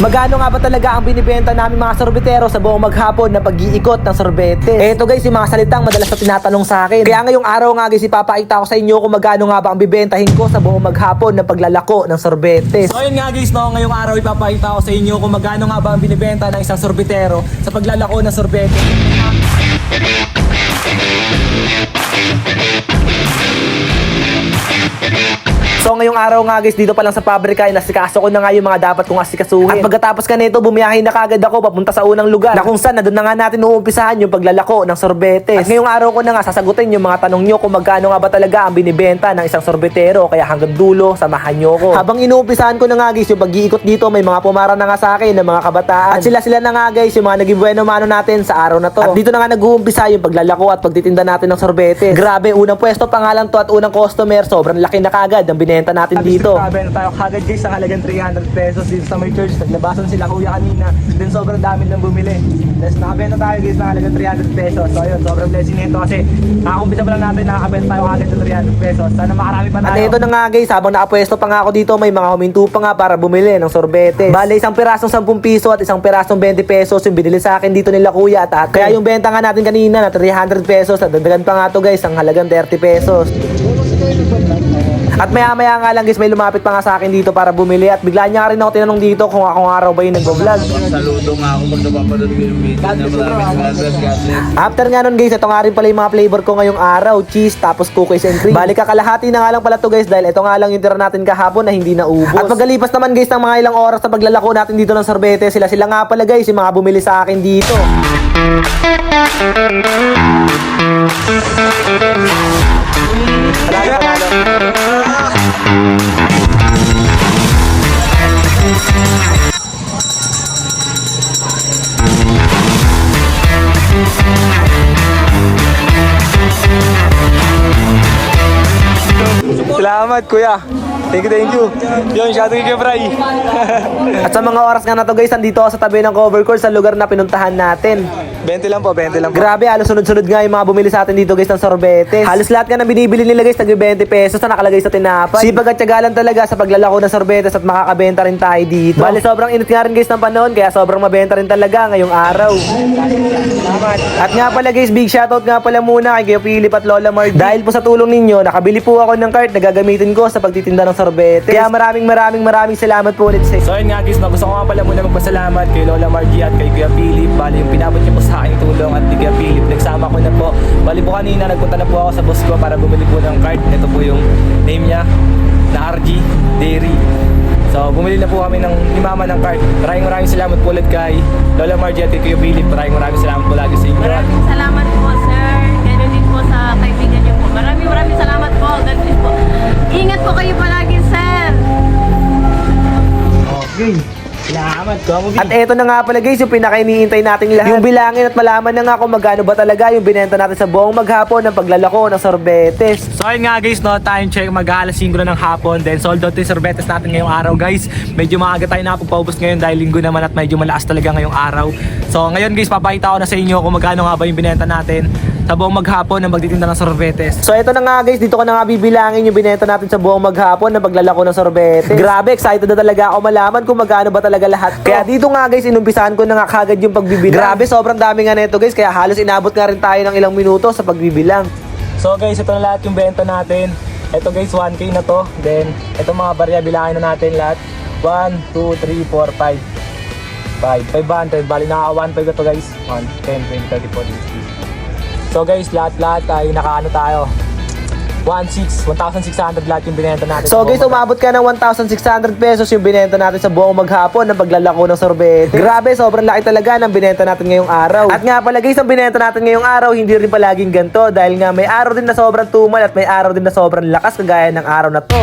Magkano nga ba talaga ang binibenta namin mga sorbetero sa buong maghapon na pag-iikot ng sorbetes? Eto guys, yung mga salitang madalas na tinatanong sa akin. Kaya ngayong araw nga guys, ipapakita ko sa inyo kung magkano nga ba ang bibentahin ko sa buong maghapon na paglalako ng sorbetes. So ayun nga guys, no, ngayong araw ipapakita ko sa inyo kung magkano nga ba ang binibenta ng isang sorbetero sa paglalako ng sorbetes. So ngayong araw nga guys, dito pa lang sa pabrika, inasikaso ko na nga yung mga dapat kong asikasuhin. At pagkatapos ka nito, bumiyahe na kagad ako papunta sa unang lugar na kung saan na doon na nga natin uumpisahan yung paglalako ng sorbetes. At ngayong araw ko na nga sasagutin yung mga tanong nyo kung magkano nga ba talaga ang binibenta ng isang sorbetero. Kaya hanggang dulo, samahan nyo ko. Habang inuumpisahan ko na nga guys yung pag-iikot dito, may mga pumara na nga sa akin ng mga kabataan. At sila na nga guys yung mga naging bueno mano natin sa araw na to. At dito na nga nag-uumpisa yung paglalako at pagtitinda natin ng sorbetes. Grabe, unang pwesto pa nga lang to at unang customer, sobrang laki na kagad ang binenta natin dito. Nabenta tayo kagad guys sa halagang 300 pesos dito sa may church. Naglabasan sila kuya kanina. Then sobrang dami nang bumili. Tapos nakabenta tayo guys sa halagang 300 pesos. So ayun, sobrang blessing nito kasi nakakumpisa pa lang natin, nakakabenta tayo kagad sa 300 pesos. Sana makarami pa tayo. At ito na nga guys, habang nakapwesto pa nga ako dito, may mga huminto pa nga para bumili ng sorbetes. Bale, isang pirasong 10 piso at isang pirasong 20 pesos yung binili sa akin dito nila kuya at ate. Kaya yung benta nga natin kanina na 300 pesos, at dagdagan pa nga to guys ang halagang 30 pesos. At maya nga lang guys, may lumapit pa nga sa akin dito para bumili at bigla niya rin ako tinanong dito kung ako nga raw ba yung nag-vlog. Saludo nga ako pag napapanood ko yung video na maraming God. After nga nun guys, ito nga rin pala yung mga flavor ko ngayong araw, cheese tapos cookies and cream. Balik kakalahati na nga lang pala to guys dahil ito nga lang yung tira natin kahapon na hindi naubos. At pagkalipas naman guys ng mga ilang oras na paglalako natin dito ng sorbetes, sila nga pala guys yung mga bumili sa akin dito. Salamat kuya. Thank you. Yun, shoutout kay Bray. At sa mga oras nga na to guys, nandito ako sa tabi ng cover course sa lugar na pinuntahan natin. 20 lang po. Grabe, halos sunod-sunod nga yung mga bumili sa atin dito guys ng sorbetes. Halos lahat nga na binibili nila guys, nag-20 pesos na nakalagay sa tinapay. Sipag at tiyaga lang talaga sa paglalako ng sorbetes at makakabenta rin tayo dito. Bale, sobrang init nga rin guys ng panahon, kaya sobrang mabenta rin talaga ngayong araw. At nga pala guys, big shoutout nga pala muna kay Kuya Philip at Lola Margie. Dahil po sa tulong ninyo, nakabili po ako ng cart na gagamitin ko sa pagtitinda ng sorbetes. Kaya maraming salamat po ulit sa inyo. So yun nga guys, gusto ko nga pala muna magpasalamat kay Lola Margie at kay Kuya Philip. Bali yung pinabot niyo po sa aking tulong at kay Kuya Philip, nagsama ko na po. Bali po kanina nagpunta na po ako sa boss ko para bumili po ng cart. Ito po yung name niya na RG Dairy. So bumili na po kami ni Mama ng cart. Maraming salamat po ulit kay Lola Margie at kay Kuya Philip. Maraming salamat po lagi sa inyo. Maraming salamat po sir. Ganoon din po sa kaibigan niyo po. Maraming salamat po. God bless po. Ingat po kayo palagi sir. Okay. Salamat. At eto na nga pala guys, yung pinaka-iniintay nating lahat. Yung bilangin at malaman na nga kung magkano ba talaga yung binenta natin sa buong maghapon ng paglalako ng sorbetes. So ayun nga guys, no, time check, mag-aalas 5 na ng hapon. Then sold out yung sorbetes natin ngayong araw guys. Medyo maaga tayo nakapagpaubos ngayon dahil linggo naman at medyo malakas talaga ngayong araw. So ngayon guys, papakita ko na sa inyo kung magkano nga ba yung binenta natin sa buong maghapon ng magtitinda ng sorbetes. So ito na nga guys, dito ko na nga bibilangin yung binenta natin sa buong maghapon ng paglalako ng sorbetes. Grabe, excited na talaga ako malaman kung magkano ba talaga lahat to. Kaya dito nga guys, inumpisahan ko na nga kagad yung pagbibilang. Grabe, sobrang dami nga nito guys, kaya halos inabot nga rin tayo ng ilang minuto sa pagbibilang. So guys, ito na lahat yung benta natin. Ito guys, 1K na to. Then, ito mga barya, bilangin na natin lahat. 1, 2, 3, 4, 5. 500, bali naka 1.5 na to guys. 1, 10, 20, 30, 40, 50. So guys, lahat ay nakaano tayo. 1,600 lahat yung binenta natin. So guys, umabot ka ng 1,600 pesos yung binenta natin sa buong maghapon ng paglalako ng sorbetes. Grabe, sobrang laki talaga ng binenta natin ngayong araw. At nga pala guys, ang binenta natin ngayong araw, hindi rin palaging ganito. Dahil nga may araw din na sobrang tumal at may araw din na sobrang lakas kagaya ng araw na to.